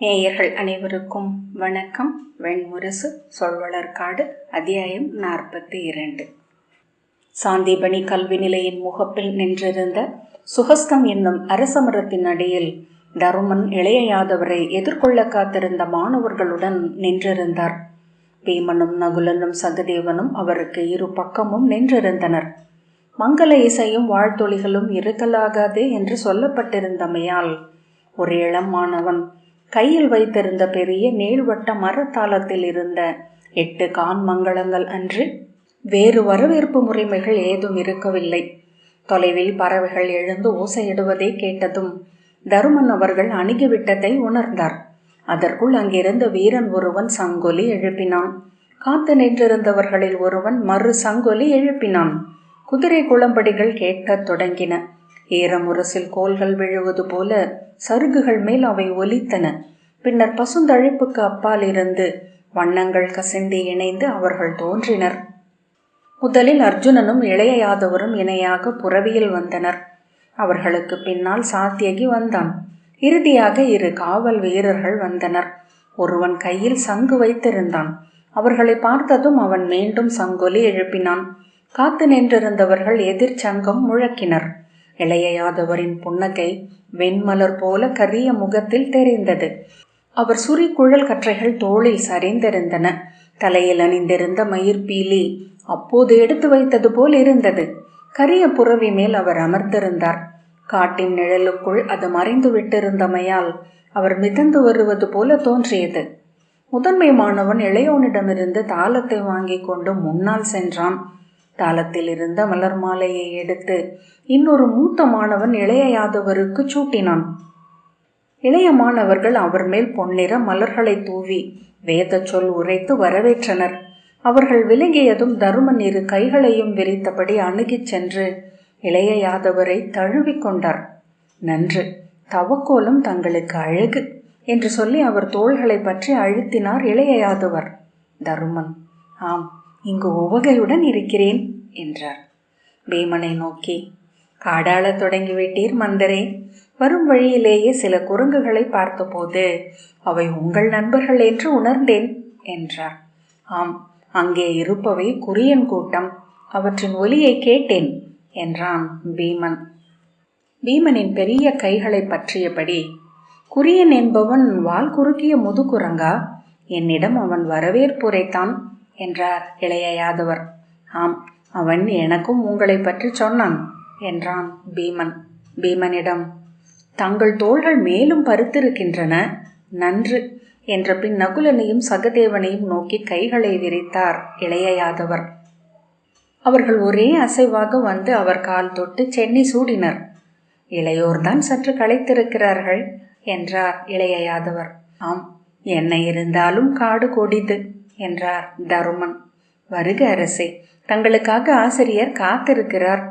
நேயர்கள் அனைவருக்கும் வணக்கம். வெண்முரசு சொல்வளர்காடு அத்தியாயம் 42. சாந்திபணி கல்வி நிலையின் முகப்பில் நின்றிருந்த சுஹஸ்தம் என்னும் அரசமரத்தின் அடியில் தருமன் இளைய யாதவரை எதிர்கொள்ள காத்திருந்த மாணவர்களுடன் நின்றிருந்தார். பீமனும் நகுலனும் சகதேவனும் அவருக்கு இரு பக்கமும் நின்றிருந்தனர். மங்கள இசையும் வாழ்த்தொழிகளும் இருக்கலாகாது என்று சொல்லப்பட்டிருந்தமையால் ஒரு இளம் மாணவன் கையில் வைத்திருந்த பெரிய நீள்வட்ட மரத்தாளத்தில் இருந்த 8 கான் மங்களங்கள் அன்று வேறு வரவேற்பு முறைமைகள் ஏதும் இருக்கவில்லை. தொலைவில் பறவைகள் எழுந்து ஓசையிடுவதை கேட்டதும் தருமன் அவர்கள் அணுகிவிட்டதை உணர்ந்தார். அதற்குள் அங்கிருந்த வீரன் ஒருவன் சங்கொலி எழுப்பினான். காத்து நின்றிருந்தவர்களில் ஒருவன் மறு சங்கொலி எழுப்பினான். குதிரை குளம்படிகள் கேட்கத் தொடங்கின. ஈரமுரசில் கோல்கள் விழுவது போல சருகுகள் மேல் அவை ஒலித்தன. பின்னர் பசுந்தழைப்புக்கு அப்பால் இருந்து வண்ணங்கள் கசிந்து இணைந்து அவர்கள் தோன்றினர். முதலில் அர்ஜுனனும் இளைய யாதவரும் இணையாக புறவியில் வந்தனர். அவர்களுக்கு பின்னால் சாத்தியகி வந்தான். இறுதியாக 2 காவல் வீரர்கள் வந்தனர். ஒருவன் கையில் சங்கு வைத்திருந்தான். அவர்களை பார்த்ததும் அவன் மீண்டும் சங்கொலி எழுப்பினான். காத்து நின்றிருந்தவர்கள் எதிர்ச்சங்கம் முழக்கினர். இளைய யாதவரின் புன்னகை வெண்மலர் போல கரிய முகத்தில் தெரிந்தது. அவர் சுரி குழல் கற்றைகள் தோளில் சரிந்திருந்தன. தலையில் அணிந்திருந்த மயிர்பீலி அப்போது எடுத்து வைத்தது போல் இருந்தது. கரிய புறவி மேல் அவர் அமர்ந்திருந்தார். காட்டின் நிழலுக்குள் அது மறைந்து விட்டிருந்தமையால் அவர் மிதந்து வருவது போல தோன்றியது. முதன்மை மாணவன் இளையோனிடமிருந்து தாளத்தை வாங்கி கொண்டு முன்னால் சென்றான். தாளத்தில் இருந்த மலர் மாலையை எடுத்து இன்னொரு மூத்த மாணவன் இளைய யாதவருக்கு சூட்டினான். இளைய மாணவர்கள் அவர் மேல் பொன்னிற மலர்களை தூவி வேத சொல் உரைத்து வரவேற்றனர். அவர்கள் விலகியதும் தருமன் 2 கைகளையும் விரித்தபடி அணுகிச் சென்று இளைய யாதவரை தழுவிக்கொண்டார். நன்று, தவக்கோலம் தங்களுக்கு அழகு என்று சொல்லி அவர் தோள்களை பற்றி அழுத்தினார் இளைய யாதவர். தருமன், ஆம், இங்கு உவகையுடன் இருக்கிறேன் என்றார். பீமனை நோக்கி, காடாள தொடங்கிவிட்டீர் மந்தரே. வரும் வழியிலேயே சில குரங்குகளை பார்த்தபோது அவை உங்கள் நண்பர்கள் என்று உணர்ந்தேன் என்றார். ஆம், அங்கே இருப்பவை குரியன் கூட்டம். அவற்றின் ஒலியை கேட்டேன் என்றான் பீமன். பீமனின் பெரிய கைகளை பற்றியபடி, குரியன் என்பவன் வால் குறுக்கிய முதுகுரங்கா? என்னிடம் அவன் வரவேற்புரைத்தான் என்றார் இளைய யாதவர். ஆம், அவன் எனக்கும் உங்களை பற்றி சொன்னான் என்றான் பீமன். பீமனிடம், தங்கள் தோள்கள் மேலும் பருத்திருக்கின்றன, நன்று என்ற பின் நகுலனையும் சகதேவனையும் நோக்கி கைகளை விரித்தார் இளைய யாதவர். அவர்கள் ஒரே அசைவாக வந்து அவர் கால் தொட்டு சென்னி சூடினர். இளையோர்தான் சற்று களைத்திருக்கிறார்கள் என்றார் இளைய யாதவர். ஆம், என்ன இருந்தாலும் காடு கொடிது என்றார் தருமன். வருக அரசே, தங்களுக்காக ஆசிரியர் காத்திருக்கிறார்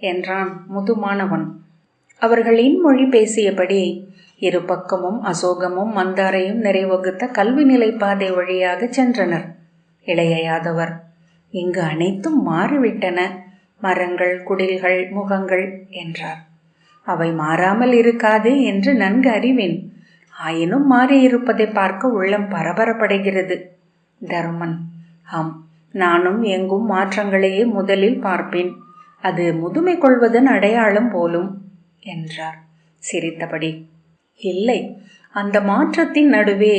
என்றான் முதுமானவன். அவர்கள் இன்மொழி பேசியபடி 2 பக்கமும் அசோகமும் மந்தாரையும் நிறைவகுத்த கல்வி நிலை பாதை வழியாக சென்றனர். இளைய யாதவர், இங்கு அனைத்தும் மாறிவிட்டன, மரங்கள், குடில்கள், முகங்கள் என்றார். அவை மாறாமல் இருக்காது என்று நன்கு அறிவேன். ஆயினும் மாறியிருப்பதை பார்க்க உள்ளம் பரபரப்படைகிறது. தருமன், ஆம், நானும் எங்கும் மாற்றங்களையே முதலில் பார்ப்பேன். அது முதுமை கொள்வதன் அடையாளம் போலும் என்றார் சிரித்தபடி. இல்லை, அந்த மாற்றத்தின் நடுவே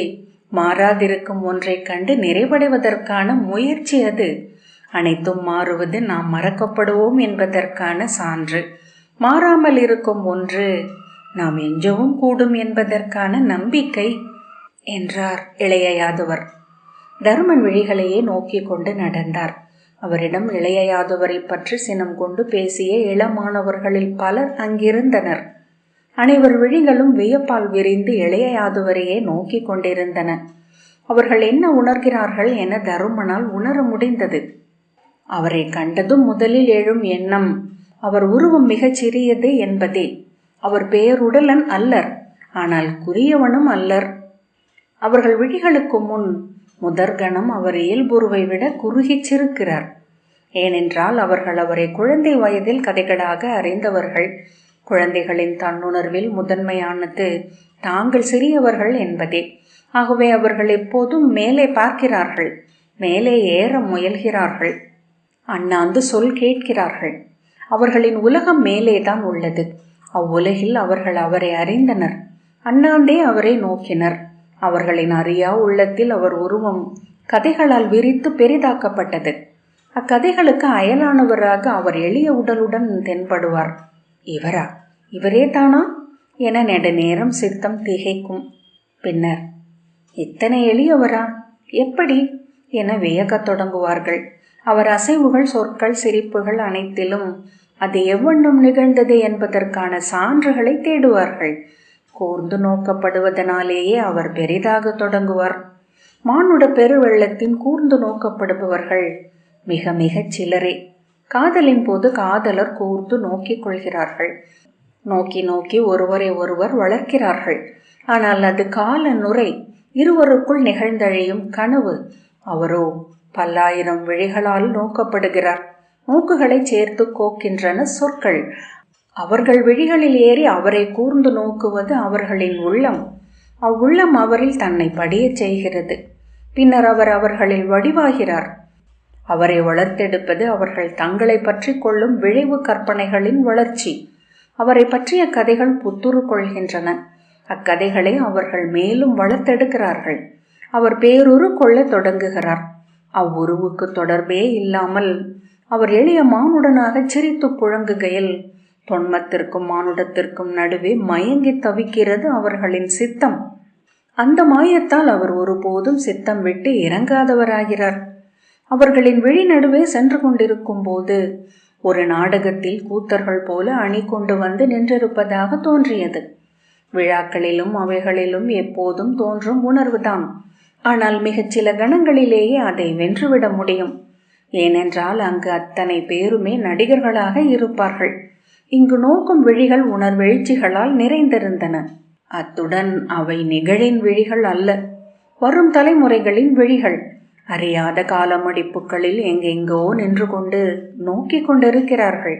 மாறாதிருக்கும் ஒன்றை கண்டு நிறைவடைவதற்கான முயற்சி அது. அனைத்தும் மாறுவது நாம் மறக்கப்படுவோம் என்பதற்கான சான்று. மாறாமல் இருக்கும் ஒன்று நாம் எஞ்சவும் கூடும் என்பதற்கான நம்பிக்கை என்றார் இளைய யாதவர். தருமன் விழிகளையே நோக்கி கொண்டு நடந்தார். அவரிடம் இளைய யாதவரை பற்றி சினம் கொண்டு பேசிய இளமானவர்களில் பலர் அங்கிருந்தனர். அனைவர் விழிகளும் வியப்பால் விரிந்து இளைய யாதவரையே நோக்கி கொண்டிருந்தன. அவர்கள் என்ன உணர்கிறார்கள் என தருமனால் உணர முடிந்தது. அவரை கண்டதும் முதலில் எழும் எண்ணம் அவர் உருவம் மிகச் சிறியது என்பதே. அவர் பேருடலன் அல்லர், ஆனால் குறியவனும் அல்லர். அவர்கள் விழிகளுக்கு முன் முதற்கணம் அவர் இயல்புருவை விட குறுகிச்சிருக்கிறார். ஏனென்றால் அவர்கள் அவரை குழந்தை வயதில் கதைகளாக அறிந்தவர்கள். குழந்தைகளின் தன்னுணர்வில் முதன்மையானது தாங்கள் சிறியவர்கள் என்பதே. ஆகவே அவர்கள் எப்போதும் மேலே பார்க்கிறார்கள், மேலே ஏற முயல்கிறார்கள், அண்ணாந்து சொல் கேட்கிறார்கள். அவர்களின் உலகம் மேலேதான் உள்ளது. அவ்வுலகில் அவர்கள் அவரை அறிந்தனர், அண்ணாந்தே அவரை நோக்கினர். அவர்களின் அறியா உள்ளத்தில் அவர் உருவம் கதைகளால் விரித்து பெரிதாக்கப்பட்டது. அக்கதைகளுக்கு அயலானவராக அவர் எளிய உடலுடன் தென்படுவார். இவரா, இவரே தானா என நெடுநேரம் சித்தம் திகைக்கும். பின்னர் இத்தனை எளியவரா, எப்படி என வியக்கத் தொடங்குவார்கள். அவர் அசைவுகள், சொற்கள், சிரிப்புகள் அனைத்திலும் அது எவ்வண்ணம் நிகழ்ந்தது என்பதற்கான சான்றுகளை தேடுவார்கள். கூர்ந்து நோக்கப்படுவதனாலேயே அவர் பெரிதாக தொடங்குவார். மானுட பெருவெள்ளத்தின் கூர்ந்து நோக்கப்படுபவர்கள் மிக மிகச் சிலரே. காதலின் போது காதலர் கூர்ந்து நோக்கிக் கொள்கிறார்கள். நோக்கி நோக்கி ஒருவரை ஒருவர் வளர்க்கிறார்கள். ஆனால் அது கால நுரை, இருவருக்குள் நிகழ்ந்தழியும் கனவு. அவரோ பல்லாயிரம் விழிகளால் நோக்கப்படுகிறார். நோக்குகளை சேர்த்து கோக்கின்றன சொற்கள். அவர்கள் விழிகளில் ஏறி அவரை கூர்ந்து நோக்குவது அவர்களின் உள்ளம். அவ்வுள்ளம் அவரில் தன்னை படியச் செய்கிறது. பின்னர் அவர் அவர்களில் வடிவாகிறார். அவரை வளர்த்தெடுப்பது அவர்கள் தங்களை பற்றி கொள்ளும் விழைவு கற்பனைகளின் வளர்ச்சி. அவரை பற்றிய கதைகள் புத்துரு கொள்கின்றன. அக்கதைகளை அவர்கள் மேலும் வளர்த்தெடுக்கிறார்கள். அவர் பேருரு கொள்ள தொடங்குகிறார். அவ்வுருவுக்கு தொடர்பே இல்லாமல் அவர் எளிய மானுடனாக சிரித்து புழங்குகையில் தொன்மத்திற்கும் மானுடத்திற்கும் நடுவே மயங்கி தவிக்கிறது அவர்களின் சித்தம். அந்த மாயத்தால் அவர் ஒருபோதும் சித்தம் விட்டு இறங்காதவராகிறார். அவர்களின் விழி நடுவே சென்று கொண்டிருக்கும் போது ஒரு நாடகத்தில் கூத்தர்கள் போல அணி கொண்டு வந்து நின்றிருப்பதாக தோன்றியது. விழாக்களிலும் அவைகளிலும் எப்போதும் தோன்றும் உணர்வுதான். ஆனால் மிகச் சில கணங்களிலேயே அதை வென்றுவிட முடியும். ஏனென்றால் அங்கு அத்தனை பேருமே நடிகர்களாக இருப்பார்கள். இங்கு நோக்கும் விழிகள் உணர்வெழுச்சிகளால் நிறைந்திருந்தன. அத்துடன் அவை நிகழின் விழிகள் அல்ல, வரும் தலைமுறைகளின் விழிகள். அறியாத காலமடிப்புகளில் எங்கெங்கோ நின்று கொண்டு நோக்கி கொண்டிருக்கிறார்கள்.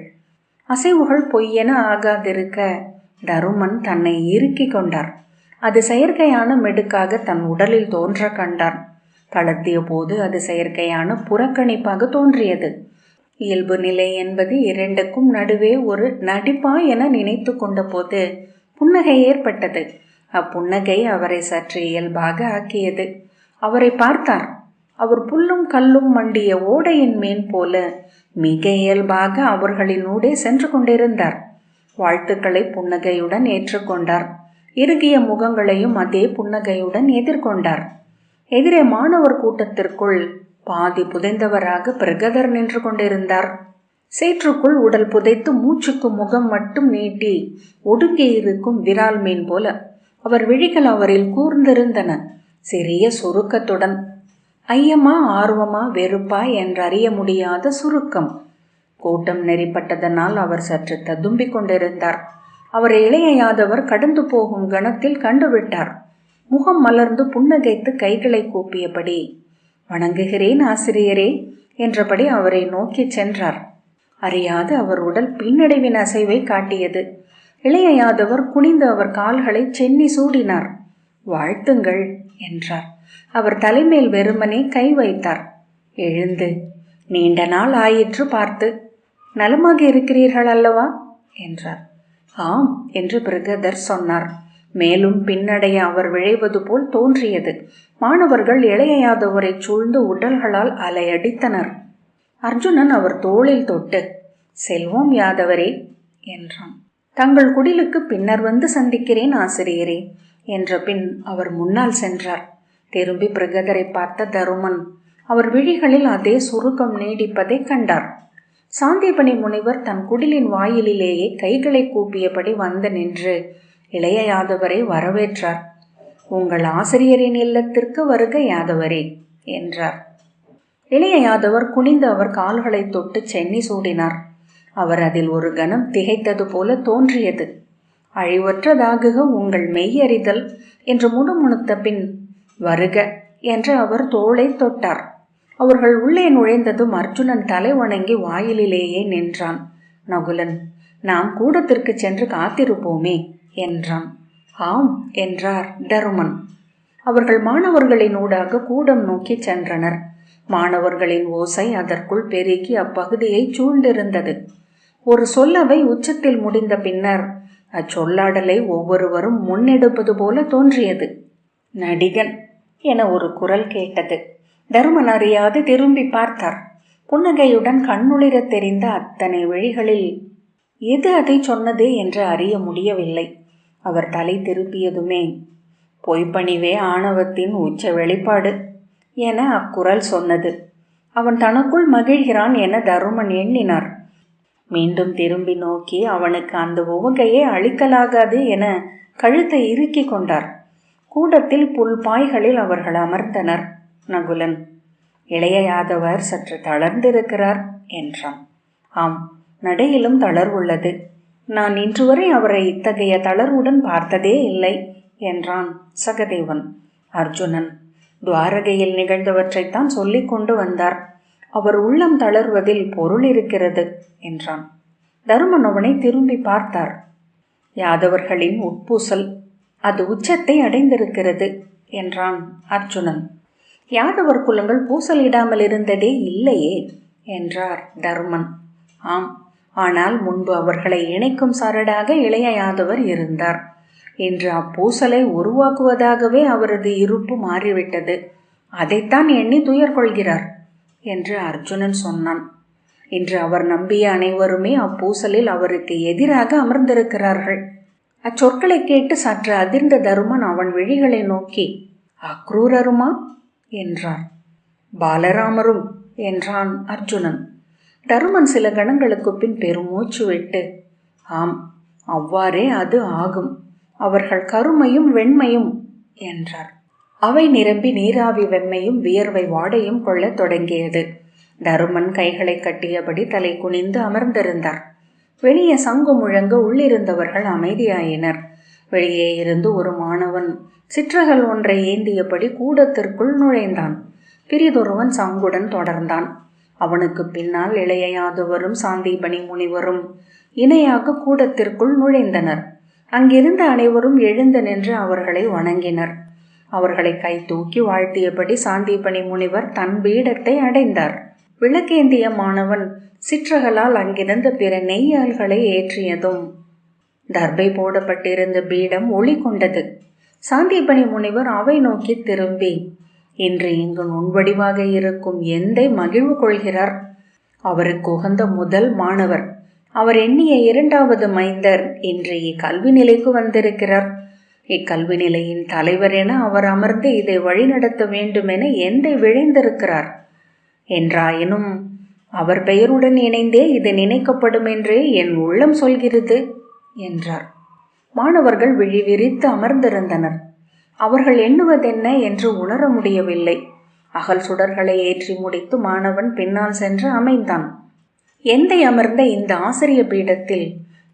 அசைவுகள் பொய்யென ஆகாதிருக்க தருமன் தன்னை இறுக்கி கொண்டார். அது செயற்கையான மெடுக்காக தன் உடலில் தோன்ற கண்டார். தளர்த்திய போது அது செயற்கையான புறக்கணிப்பாக தோன்றியது. இயல்பு நிலை என்பது இரண்டுக்கும் நடுவே ஒரு நடிப்பா என நினைத்து கொண்ட போது புன்னகை ஏற்பட்டது. அப்புன்னகை அவரை சற்று இயல்பாக ஆக்கியது. அவரை பார்த்தார். அவர் புல்லும் கல்லும் மண்டிய ஓடையின் மேன் போல மிக இயல்பாக அவர்களினூடே சென்று கொண்டிருந்தார். வாழ்த்துக்களை புன்னகையுடன் ஏற்றுக்கொண்டார். இறுகிய முகங்களையும் அதே புன்னகையுடன் எதிர்கொண்டார். எதிரே மாணவர் கூட்டத்திற்குள் பாதி புதைந்தவராக பிரகதர் நின்று கொண்டிருந்தார். சேற்றுக்குள் உடல் புதைத்து மூச்சுக்கு முகம் மட்டும் நீட்டி ஒடுங்கி இருக்கும் விரால் மீன் போல அவர் விழிகள் அவரில் கூர்ந்திருந்தன, சிறிய சுருக்கத்துடன். ஐயமா, ஆர்வமா, வெறுப்பா என்றறிய முடியாத சுருக்கம். கூட்டம் நெறிப்பட்டதனால் அவர் சற்று ததும்பிக் கொண்டிருந்தார். அவரை இளைய யாதவர் கடந்து போகும் கணத்தில் கண்டுவிட்டார். முகம் மலர்ந்து புன்னகைத்து கைகளை கூப்பியபடி, வணங்குகிறேன் ஆசிரியரே என்றபடி அவரை நோக்கி சென்றார். அறியாது அவர் உடல் பின்னடைவின் அசைவை காட்டியது. இளைய யாதவர் குனிந்து அவர் கால்களை சென்னி சூடினார். வாழ்த்துங்கள் என்றார். அவர் தலைமேல் வெறுமனே கை வைத்தார். எழுந்து, நீண்ட நாள் ஆயிற்று பார்த்து. நலமாக இருக்கிறீர்கள் அல்லவா என்றார். ஆம் என்று பிரகதர் சொன்னார். மேலும் பின்னடைய அவர் விழைவது போல் தோன்றியது. மாணவர்கள் இளைய யாதவரை சூழ்ந்து உடல்களால் அலையடித்தனர். அர்ஜுனன் அவர் தோளில் தொட்டு, செல்வோம் யாதவரே என்றான். தங்கள் குடிலுக்கு பின்னர் வந்து சந்திக்கிறேன் ஆசிரியரே என்ற பின் அவர் முன்னால் சென்றார். திரும்பி பிரகதரை பார்த்த தருமன் அவர் விழிகளில் அதே சுருக்கம் நீடிப்பதை கண்டார். சாந்திபனி முனிவர் தன் குடிலின் வாயிலிலேயே கைகளை கூப்பியபடி வந்து நின்று இளைய யாதவரை வரவேற்றார். உங்கள் ஆசிரியரின் இல்லத்திற்கு வருக யாதவரே என்றார். இளைய யாதவர் குனிந்து அவர் கால்களை தொட்டு சென்னி சூடினார். அவர் அதில் ஒரு கணம் திகைத்தது போல தோன்றியது. அழிவற்றதாகுக உங்கள் மெய்யறிதல் என்று முணுமுணுத்த பின் வருக என்று அவர் தோளை தொட்டார். அவர்கள் உள்ளே நுழைந்ததும் அர்ஜுனன் தலை வணங்கி வாயிலிலேயே நின்றான். நகுலன், நாம் கூடத்திற்கு சென்று காத்திருப்போமே என்றான். ஆம் என்றார் தருமன். அவர்கள் மாணவர்களின் ஊடாக கூடம் நோக்கி சென்றனர். மாணவர்களின் ஓசை அதற்குள் பெருகி அப்பகுதியை சூழ்ந்திருந்தது. ஒரு சொல்லவை உச்சத்தில் முடிந்த பின்னர் அச்சொல்லாடலை ஒவ்வொருவரும் முன்னெடுப்பது போல தோன்றியது. நடிகன் என ஒரு குரல் கேட்டது. தருமன் அறியாது திரும்பி பார்த்தார். புன்னகையுடன் கண்ணுளிர தெரிந்த அத்தனை விழிகளில் எது அதை சொன்னது என்று அறிய முடியவில்லை. அவர் தலை திருப்பியதுமே பொய்ப்பணிவே ஆணவத்தின் உச்ச வெளிப்பாடு என அக்குரல் சொன்னது. அவன் தனக்குள் மகிழ்கிறான் என தருமன் எண்ணினார். மீண்டும் திரும்பி நோக்கி அவனுக்கு அந்த உவகையே அளிக்கலாகாது என கழுத்தை இறுக்கி கொண்டார். கூடத்தில் புல் பாய்களில் அவர்கள் அமர்ந்தனர். நகுலன், இளைய யாதவர் சற்று தளர்ந்திருக்கிறார் என்றான். ஆம், நடையிலும் தளர்வுள்ளது. நான் இன்று வரை அவரை இத்தகைய தளர்வுடன் பார்த்ததே இல்லை என்றான் சகதேவன். அர்ஜுனன் துவாரகையில் நிகழ்ந்தவற்றைத்தான் சொல்லிக் கொண்டு வந்தார். அவர் உள்ளம் தளர்வதில் பொருள் இருக்கிறது என்றான். தருமன் அவனை திரும்பி பார்த்தார். யாதவர்களின் உட்பூசல் அது உச்சத்தை அடைந்திருக்கிறது என்றான் அர்ஜுனன். யாதவர் குலங்கள் பூசலிடாமல் இருந்ததே இல்லையே என்றார் தருமன். ஆம், ஆனால் முன்பு அவர்களை இணைக்கும் சரடாக இளைய யாதவர் இருந்தார். இன்று அப்பூசலை உருவாக்குவதாகவே அவரது இருப்பு மாறிவிட்டது. அதைத்தான் எண்ணி துயர் கொள்கிறார் என்று அர்ஜுனன் சொன்னான். இன்று அவர் நம்பிய அனைவருமே அப்பூசலில் அவருக்கு எதிராக அமர்ந்திருக்கிறார்கள். அச்சொற்களை கேட்டு சற்று அதிர்ந்த தருமன் அவன் விழிகளை நோக்கி அக்ரூரருமா என்றார். பாலராமரும் என்றான் அர்ஜுனன். தருமன் சில கணங்களுக்கு பின் பெருமூச்சு விட்டு ஆம், அவ்வாறே அது ஆகும். அவர்கள் கருமையும் வெண்மையும் என்றார். அவை நிரம்பி நீராவி வெம்மையும் வியர்வை வாடையும் கொள்ளத் தொடங்கியது. தருமன் கைகளை கட்டியபடி தலை குனிந்து அமர்ந்திருந்தார். வெளியே சங்கு முழங்க உள்ளிருந்தவர்கள் அமைதியாயினர். வெளியே இருந்து ஒரு மாணவன் சிற்றகல் ஒன்றை ஏந்தியபடி கூடத்திற்குள் நுழைந்தான். பிரிதொருவன் சங்குடன் தொடர்ந்தான். அவனுக்கு பின்னால் இளைய யாதவரும் சாந்தீபனி முனிவரும் இணையாக கூடத்திற்குள் நுழைந்தனர். அங்கிருந்த அனைவரும் எழுந்து நின்று அவர்களை வணங்கினர். அவர்களை கை தூக்கி வாழ்த்தியபடி சாந்தீபனி முனிவர் தன் பீடத்தை அடைந்தார். விளக்கேந்திய மாணவன் சிற்றகலால் அங்கிருந்த பிற நெய்யால்களை ஏற்றியதும் தர்பை போடப்பட்டிருந்த பீடம் ஒளி கொண்டது. சாந்தீபனி முனிவர் அவை நோக்கி திரும்பி இன்று இங்கு நுண்வடிவாக இருக்கும் எந்தை மகிழ்வு கொள்கிறார். அவருக்கு உகந்த முதல் மாணவர், அவர் எண்ணிய இரண்டாவது மைந்தர் இன்று இக்கல்வி நிலைக்கு வந்திருக்கிறார். இக்கல்வி நிலையின் தலைவர் என அவர் அமர்ந்து இதை வழிநடத்த வேண்டுமென எந்தை விழைந்திருக்கிறார். என்றாயினும் அவர் பெயருடன் இணைந்தே இது நினைக்கப்படும் என்றே என் உள்ளம் சொல்கிறது என்றார். மாணவர்கள் விழிவிரித்து அமர்ந்திருந்தனர். அவர்கள் எண்ணுவதென்ன என்று உணர முடியவில்லை. அகல் சுடர்களை ஏற்றி முடித்து மாணவன் பின்னால் சென்று அமைந்தான். எந்தை அமர்ந்த இந்த ஆசிரிய பீடத்தில்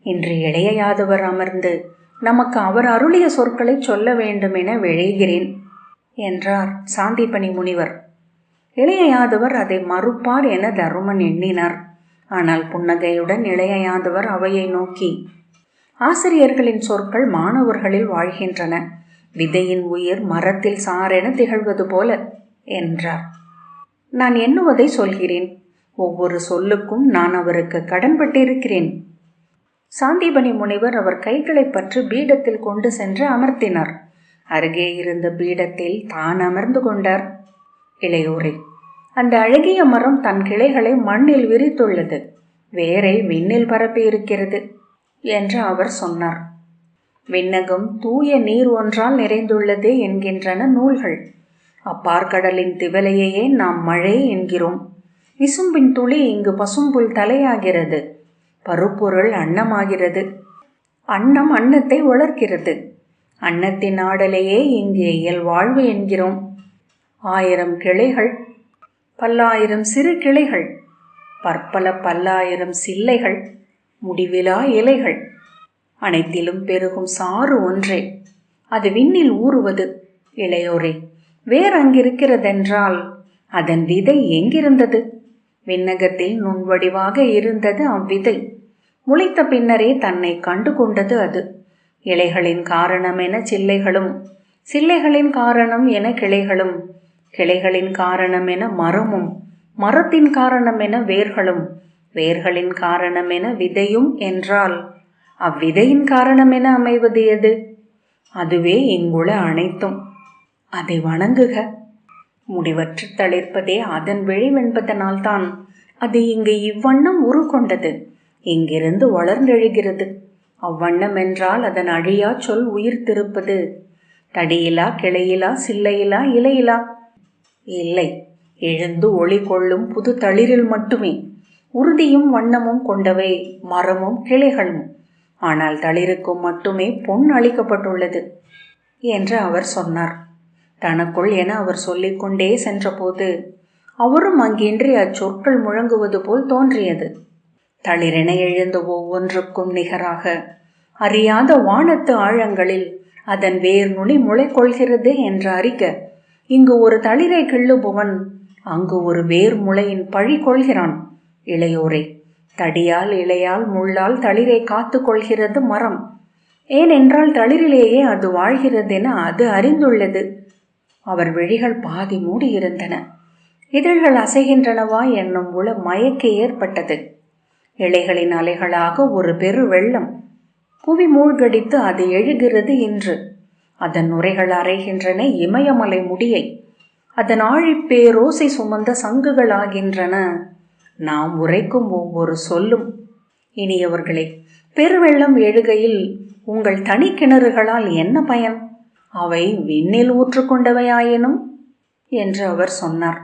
இன்று இளைய யாதவர் அமர்ந்து நமக்கு அவர் அருளிய சொற்களை சொல்ல வேண்டுமென விழைகிறேன் என்றார் சாந்தீபனி முனிவர். இளைய யாதவர் அதை மறுப்பார் என தருமன் எண்ணினார். ஆனால் புன்னகையுடன் இளைய யாதவர் அவையை நோக்கி ஆசிரியர்களின் சொற்கள் மாணவர்களில் வாழ்கின்றன. விதையின் உயிர் மரத்தில் சாரென திகழ்வது போல என்றார். நான் எண்ணுவதை சொல்கிறேன். ஒவ்வொரு சொல்லுக்கும் நான் அவருக்கு கடன்பட்டிருக்கிறேன். சாந்தீபனி முனிவர் அவர் கைகளை பற்றி பீடத்தில் கொண்டு சென்று அமர்த்தினார். அருகே இருந்த பீடத்தில் தான் அமர்ந்து கொண்டார். இளையோரே, அந்த அழகிய மரம் தன் கிளைகளை மண்ணில் விரித்துள்ளது, வேரை விண்ணில் பரப்பி இருக்கிறது என்று அவர் சொன்னார். விண்ணகம் தூய நீர் ஒன்றால் நிறைந்துள்ளது என்கின்றன நூல்கள். அப்பார்கடலின் திவலையையே நாம் மழை என்கிறோம். விசும்பின் துளி இங்கு பசும்புல் தலையாகிறது. பருப்பொருள் அன்னமாகிறது. அன்னம் அன்னத்தை வளர்க்கிறது. அன்னத்தின் ஆடலையே இங்கு இயல்வாழ்வு என்கிறோம். 1000 கிளைகள், பல்லாயிரம் சிறு கிளைகள், பற்பல பல்லாயிரம் சில்லைகள், முடிவிலா இலைகள், அனைத்திலும் பெருகும் சாறு ஒன்றே, அது விண்ணில் ஊறுவது. இளையோரே, வேர் அங்கிருக்கிறதென்றால் அதன் விதை எங்கிருந்தது? விண்ணகத்தில் நுண்வடிவாக இருந்தது அவ்விதை. முளைத்த பின்னரே தன்னை கண்டு கொண்டது அது. இலைகளின் காரணமென சில்லைகளும் சில்லைகளின் காரணம் என கிளைகளும், கிளைகளின் காரணம் என மரமும், மரத்தின் காரணம் என வேர்களும், வேர்களின் காரணம் என விதையும் என்றால் அவ்விதையின் காரணம் என அமைவது எது? அதுவே இங்குள்ள அனைத்தும். அதை வணங்குக. முடிவற்று தளிர்ப்பதே அதன் விளைவென்பதனால்தான் அது இங்கு இவ்வண்ணம் உருக்கொண்டது, இங்கிருந்து வளர்ந்தெழுகிறது. அவ்வண்ணம் என்றால் அதன் அழியா சொல் உயிர்த்திருப்பது. தடியிலா, கிளையிலா, சில்லையிலா, இலையிலா? இல்லை, எழுந்து ஒளி கொள்ளும் புது தளிரில் மட்டுமே. உறுதியும் வண்ணமும் கொண்டவை மரமும் கிளைகளும். ஆனால் தளிருக்கும் மட்டுமே பொன் அளிக்கப்பட்டுள்ளது என்று அவர் சொன்னார். தனக்குள் என அவர் சொல்லிக்கொண்டே சென்றபோது அவரும் அங்கின்றி அச்சொற்கள் முழங்குவது போல் தோன்றியது. தளிரென எழுந்த ஒவ்வொன்றுக்கும் நிகராக அறியாத வானத்து ஆழங்களில் அதன் வேர் நுனி முளை கொள்கிறது என்று அறிக, இங்கு ஒரு தளிரை கிள்ளுபவன் அங்கு ஒரு வேர் முளையின் பழி கொள்கிறான். இளையோரே, தடியால், இலையால், முள்ளால் தளிரை காத்து கொள்கிறது மரம். ஏனென்றால் தளிரிலேயே அது வாழ்கிறதென அது அறிந்துள்ளது. அவர் விழிகள் பாதி மூடியிருந்தன. இதழ்கள் அசைகின்றனவா என்னும் உள மயக்க ஏற்பட்டது. இலைகளின் அலைகளாக ஒரு பெரு வெள்ளம் புவி மூழ்கடித்து அது எழுகிறது இன்று. அதன் நுரைகள் அறைகின்றன இமயமலை முடியை. அதன் ஆழிப்பேரோசை சுமந்த சங்குகளாகின்றன நாம் உரைக்கும் ஒவ்வொரு சொல்லும். இனியவர்களே, பெருவெள்ளம் எழுகையில் உங்கள் தனி கிணறுகளால் என்ன பயன்? அவை விண்ணில் ஊற்றுக்கொண்டவையாயினும் என்று அவர் சொன்னார்.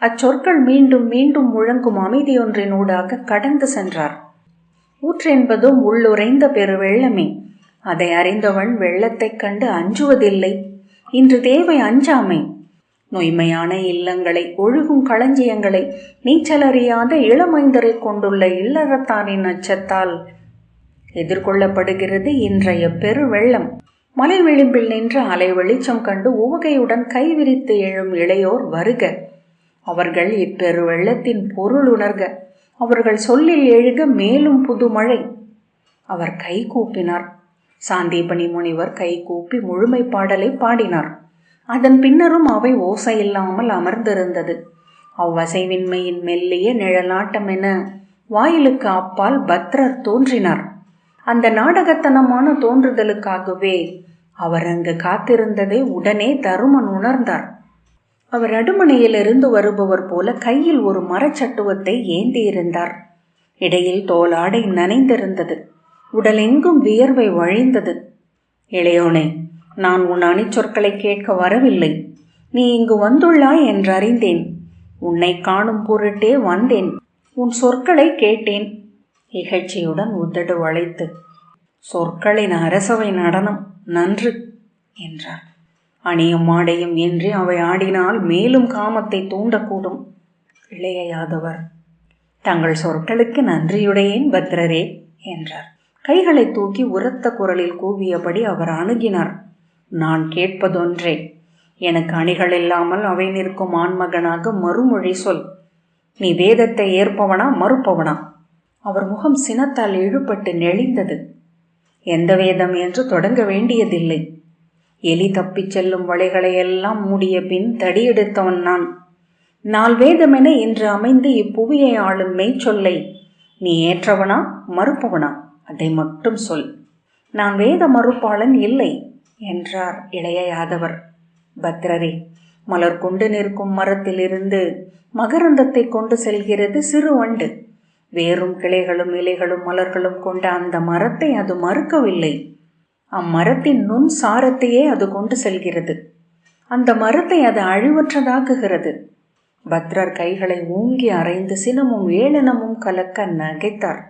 அச்சொற்கள் மீண்டும் மீண்டும் முழங்கும் அமைதியொன்றினூடாக கடந்து சென்றார். ஊற்றென்பதும் உள்ளுரைந்த பெருவெள்ளமே. அதை அறிந்தவன் வெள்ளத்தைக் கண்டு அஞ்சுவதில்லை. இன்று தேவை அஞ்சாமை. நொய்மையான இல்லங்களை, ஒழுகும் களஞ்சியங்களை, நீச்சலறியாத இளமைந்தரை கொண்டுள்ள இல்லறத்தாரின் அச்சத்தால் எதிர்கொள்ளப்படுகிறது இன்றைய பெருவெள்ளம். மலை விளிம்பில் நின்று அலை வெளிச்சம் கண்டு உவகையுடன் கைவிரித்து எழும் இளையோர் வருக. அவர்கள் இப்பெரு வெள்ளத்தின் பொருள் உணர்க. அவர்கள் சொல்லில் எழுக மேலும் புதுமழை. அவர் கை கூப்பினார். சாந்தீபனி முனிவர் கை கூப்பி முழுமை பாடலை பாடினார். அதன் பின்னரும் அவை ஓசையில்லாமல் அமர்ந்திருந்தது. அவ்வசைவின்மையின் மெல்லிய நிழலாட்டம் என வாயிலுக்கு அப்பால் பத்ரர் தோன்றினார். அந்த நாடகத்தனமான தோன்றுதலுக்காகவே அவர் அங்கு காத்திருந்ததை உடனே தருமன் உணர்ந்தார். அவர் அடுமனையிலிருந்து வருபவர் போல கையில் ஒரு மரச்சட்டுவத்தை ஏந்தியிருந்தார். இடையில் தோலாடை நனைந்திருந்தது. உடலெங்கும் வியர்வை வழிந்தது. இளையோனே, நான் உன் அணிச்சொற்களை கேட்க வரவில்லை. நீ இங்கு வந்துள்ளாய் என்றறிந்தேன். உன்னை காணும் பொருட்டே வந்தேன். உன் சொற்களை கேட்டேன். இகழ்ச்சியுடன் உதடு வளைத்து, சொற்களின் அரசவை நடனம் நன்று என்றார். அணியும் ஆடையும் இன்றி அவை ஆடினால் மேலும் காமத்தை தூண்டக்கூடும். இளைய யாதவர், தங்கள் சொற்களுக்கு நன்றியுடையேன் பத்ரரே என்றார். கைகளை தூக்கி உரத்த குரலில் கூவியபடி அவர் அணுகினார். நான் கேட்பதொன்றே. எனக்கு அணிகள் இல்லாமல் அவை நிற்கும் ஆண்மகனாக மறுமொழி சொல். நீ வேதத்தை ஏற்பவனா மறுப்பவனா? அவர் முகம் சினத்தால் இழுபட்டு நெளிந்தது. எந்த வேதம் என்று தொடங்க வேண்டியதில்லை. எலி தப்பிச் செல்லும் வழிகளையெல்லாம் மூடிய பின் தடியெடுத்தவன் நான். நாள் வேதமென இன்று அமைந்து இப்புவியை ஆளும் மெய்ச்சொல்லை நீ ஏற்றவனா மறுப்பவனா? அதை மட்டும் சொல். நான் வேத மறுப்பாளன் இல்லை என்றார் இளைய யாதவர். பத்ரரே, மலர் கொண்டு நிற்கும் மரத்திலிருந்து மகரந்தத்தை கொண்டு செல்கிறது சிறு வண்டு. வேரும் கிளைகளும் இலைகளும் மலர்களும் கொண்ட அந்த மரத்தை அது மறுக்கவில்லை. அம்மரத்தின் நுண் சாரத்தையே அது கொண்டு செல்கிறது. அந்த மரத்தை அது அழிவற்றதாக்குகிறது. பத்ரர் கைகளை ஊங்கி அரைந்து சினமும் ஏளனமும் கலக்க நகைத்தார்.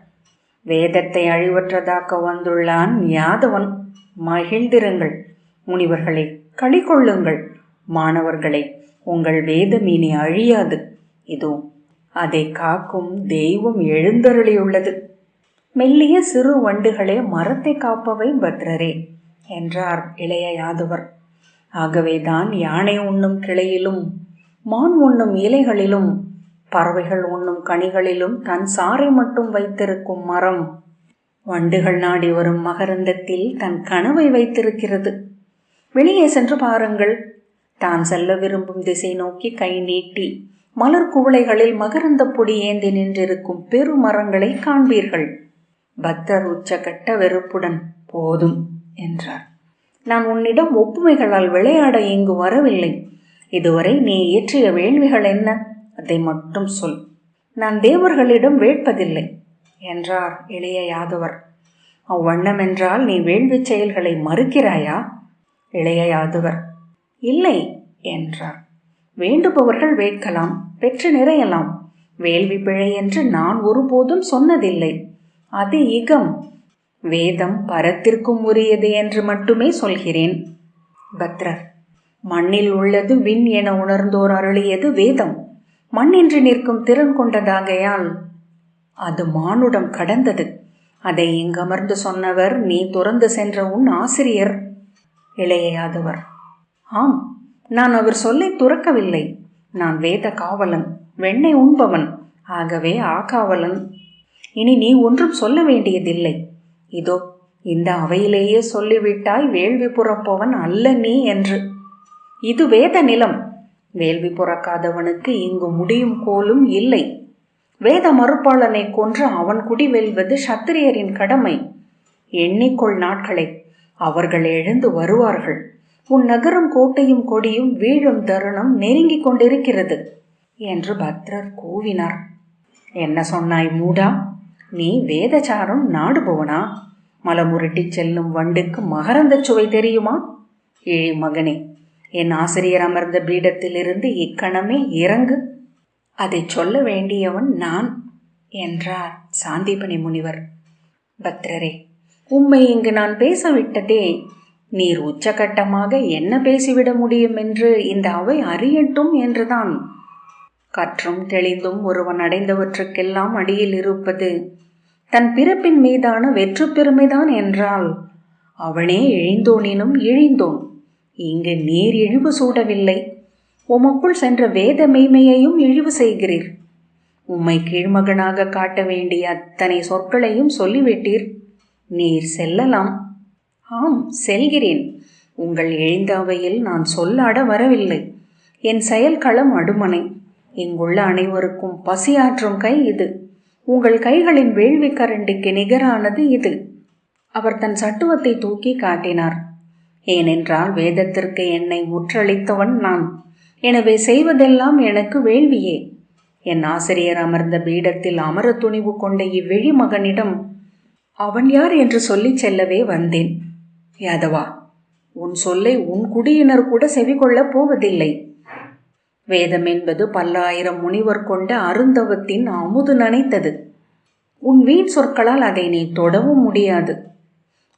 வேதத்தை அழிவற்றதாக்க வந்துள்ளான் யாதவன். மகிழ்ந்திருங்கள். முனிவர்களே, களி கொள்ளுங்கள். மாணவர்களே, உங்கள் வேதம் இனி அழியாது. இதோ அதை காக்கும் தெய்வம் எழுந்தருளியுள்ளது. மெல்லிய சிறு வண்டுகளே மரத்தை காப்பவை பத்ரரே என்றார் இளைய யாதவர். ஆகவேதான் யானை உண்ணும் கிளையிலும் மான் உண்ணும் இலைகளிலும் பறவைகள் உண்ணும் கனிகளிலும் தன் சாறை மட்டும் வைத்திருக்கும் மரம் வண்டுகள் நாடி வரும் மகரந்தத்தில் தன் கனவை வைத்திருக்கிறது. வெளியே சென்று பாருங்கள். தான் செல்ல விரும்பும் திசை நோக்கி கை நீட்டி மலர் குவளைகளில் மகரந்த பொடி ஏந்தி நின்றிருக்கும் பெருமரங்களை காண்பீர்கள். பக்தர் உச்சகட்ட வெறுப்புடன் போதும் என்றார். நான் உன்னிடம் ஒப்புமைகளால் விளையாட இங்கு வரவில்லை. இதுவரை நீ இயற்றிய வேள்விகள் என்ன, அதை மட்டும் சொல். நான் தேவர்களிடம் வேட்பதில்லை என்றார் இளைய யாதவர். அவ்வண்ணம் என்றால் நீ வேள்வி செயல்களை மறுக்கிறாயா? இளைய யாதவர் இல்லை என்றார். வேண்டுபவர்கள் வேட்கலாம், பெற்று நிறையலாம். வேள்வி பிழை என்று நான் ஒருபோதும் சொன்னதில்லை. அது இகம். வேதம் பரத்திற்கும் உரியது என்று மட்டுமே சொல்கிறேன். பத்ரர், மண்ணில் உள்ளது விண் என உணர்ந்தோர் அருளியது வேதம். மண்ணின்றி நிற்கும் திறன் கொண்டதாகையால் அது மானுடம் கடந்தது. அதை இங்கமர்ந்து சொன்னவர் நீ துறந்து சென்ற உன் ஆசிரியர். இளைய யாதவர் ஆம், நான் அவர் சொல்லை துறக்கவில்லை. நான் வேத காவலன், வெண்ணெய் உண்பவன், ஆகவே ஆகாவலன். இனி நீ ஒன்றும் சொல்ல வேண்டியதில்லை. இதோ இந்த அவையிலேயே சொல்லிவிட்டாய் வேள்வி புறப்பவன் அல்ல நீ என்று. இது வேத நிலம். வேள்வி புறக்காதவனுக்கு இங்கு முடியும் கோலும் இல்லை. வேத மறுப்பாளனை கொன்று அவன் குடி வெல்வது சத்திரியரின் கடமை. எண்ணிக்கொள் நாட்களை, அவர்கள் எழுந்து வருவார்கள். உன் நகரம் கோட்டையும் கொடியும் வீழும் தருணம் நெருங்கிக் கொண்டிருக்கிறது என்று பத்ரர் கூவினார். என்ன சொன்னாய் மூடா? நீ வேதச்சாரம் நாடுபவனா? மலமுருட்டி செல்லும் வண்டுக்கு மகரந்த சுவை தெரியுமா? ஏழி மகனே, என் ஆசிரியர் அமர்ந்த பீடத்திலிருந்து இக்கணமே இறங்கு. அதை சொல்ல வேண்டியவன் நான் என்றார் சாந்திபனி முனிவர். பத்ரரே, உம்மை இங்கு நான் பேசவிட்டதே நீர் உச்சகட்டமாக என்ன பேசிவிட முடியும் என்று இந்த அவை அறியட்டும் என்றுதான். கற்றும் தெளிந்தும் ஒருவன் அடைந்தவற்றுக்கெல்லாம் அடியில் இருப்பது தன் பிறப்பின் மீதான வெற்று பெருமைதான் என்றால் அவனே இழிந்தோனினும் இழிந்தோன். இங்கு நீர் இழிவு சூடவில்லை, உமக்குள் சென்ற வேத மெய்மையையும் இழிவு செய்கிறீர். உம்மை கீழ்மகனாக காட்ட வேண்டிய அத்தனை சொற்களையும் சொல்லிவிட்டீர். நீர் செல்லலாம். ஆம், செல்கிறேன். உங்கள் எழுந்த அவையில் நான் சொல்லாட வரவில்லை. என் செயல்களம் அடுமனை. இங்குள்ள அனைவருக்கும் பசியாற்றும் கை இது. உங்கள் கைகளின் வேள்வி கரண்டிக்கு நிகரானது இது. அவர் தன் சட்டுவத்தை தூக்கி காட்டினார். ஏனென்றால் வேதத்திற்கு என்னை முற்றளித்தவன் நான். எனவே செய்வதெல்லாம் எனக்கு வேள்வியே. என் ஆசிரியர் அமர்ந்த பீடத்தில் அமர துணிவு கொண்ட இவ்வெழி மகனிடம் அவன் யார் என்று சொல்லிச் செல்லவே வந்தேன். யாதவா, உன் சொல்லை உன் குடியினர் கூட செவிகொள்ளப் போவதில்லை. வேதம் என்பது 10,000 முனிவர் கொண்ட அருந்தவத்தின் அமுது நனைத்தது. உன் வீண் சொற்களால் அதை நீ தொடவும் முடியாது.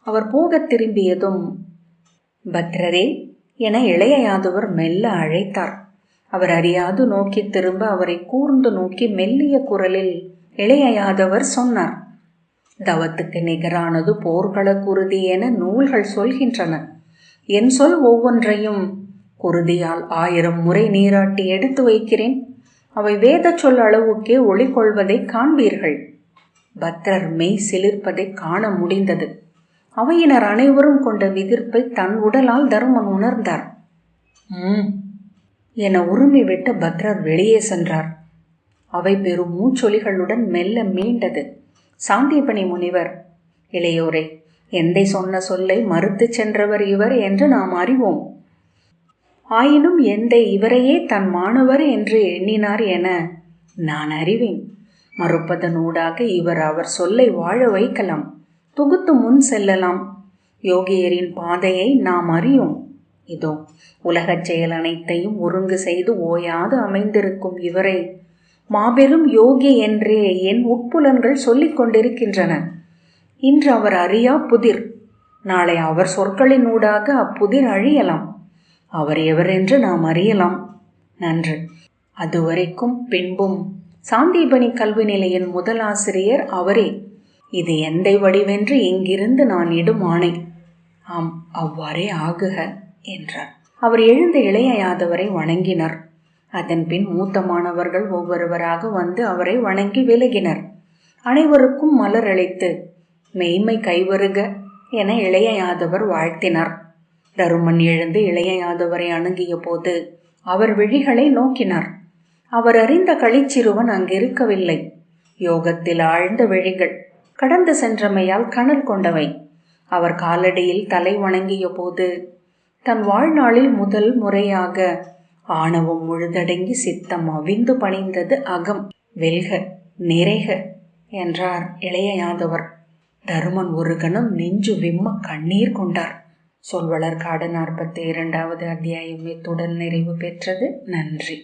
அவர் போகத் திரும்பியதும் பத்ரரே என இளைய யாதவர் மெல்ல அழைத்தார். அவர் அறியாது நோக்கி திரும்ப அவரை கூர்ந்து நோக்கி மெல்லிய குரலில் இளைய யாதவர் சொன்னார். தவத்துக்கு நிகரானது போர்கள குருதி என நூல்கள் சொல்கின்றன. என் சொல் ஒவ்வொன்றையும் குருதியால் 1000 முறை நீராட்டி எடுத்து வைக்கிறேன். அவை வேத சொல் அளவுக்கே ஒளி கொள்வதை காண்பீர்கள். பத்ரர் மெய் சிலிர்ப்பதை காண முடிந்தது. அவையினர் அனைவரும் கொண்ட விதிர்ப்பை தன் உடலால் தருமன் உணர்ந்தார். என உருமி விட்டு பத்ரர் வெளியே சென்றார். அவை பெரும் மூச்சொலிகளுடன் மெல்ல மீண்டது. சாந்திபனி முனிவர், இளையோரே, எந்தை சொன்ன சொல்லை மறுத்து சென்றவர் இவர் என்று நாம் அறிவோம். ஆயினும் எந்தை இவரையே தன் மாணவர் என்று எண்ணினார் என நான் அறிவேன். மறுப்பதனூடாக இவர் அவர் சொல்லை வாழ வைக்கலாம், தொகுத்து முன் செல்லலாம். யோகியரின் பாதையை நாம் அறியோம். இதோ உலகச் செயல் அனைத்தையும் ஒருங்கு செய்து ஓயாது அமைந்திருக்கும் இவரை மாபெரும் யோகி என்றே என் உட்புலன்கள் சொல்லிக் கொண்டிருக்கின்றன. இன்று அவர் அறியா புதிர், நாளை அவர் சொற்களின் ஊடாக அப்புதிர் அழியலாம். அவர் எவரென்று நாம் அறியலாம். நன்று. அதுவரைக்கும் பின்பும் சாந்தீபனி கல்வி நிலையின் முதல் ஆசிரியர் அவரே. இது எந்தை வடிவென்று இங்கிருந்து நான் இடும் ஆணை. ஆம், அவ்வாறே ஆகுக என்றார். அவர் எழுந்த இளைய யாதவரை வணங்கினர். அதன் பின் மூத்த மாணவர்கள் ஒவ்வொருவராக வந்து அவரை வணங்கி விலகினர். அனைவருக்கும் மலர் அளித்து மெய்மை கைவருக என இளைய யாதவர் வாழ்த்தினார். தருமன் எழுந்து இளைய யாதவரை அணுகிய போது அவர் விழிகளை நோக்கினார். அவர் அறிந்த களிச்சிறுவன் அங்கிருக்கவில்லை. யோகத்தில் ஆழ்ந்த விழிகள், கடந்து சென்றமையால் கனல் கொண்டவை. அவர் காலடியில் தலை வணங்கிய போது தன் வாழ்நாளில் முதல் முறையாக ஆணவம் முழுதடங்கி சித்தம் அவிந்து பணிந்தது. அகம் வெல்க நிறைக என்றார் இளைய யாதவர். தருமன் ஒரு கணம் நெஞ்சு விம்ம கண்ணீர் கொண்டார். சொல்வளர்காடு 42வது அத்தியாயம் இத்துடன் நிறைவு பெற்றது. நன்றி.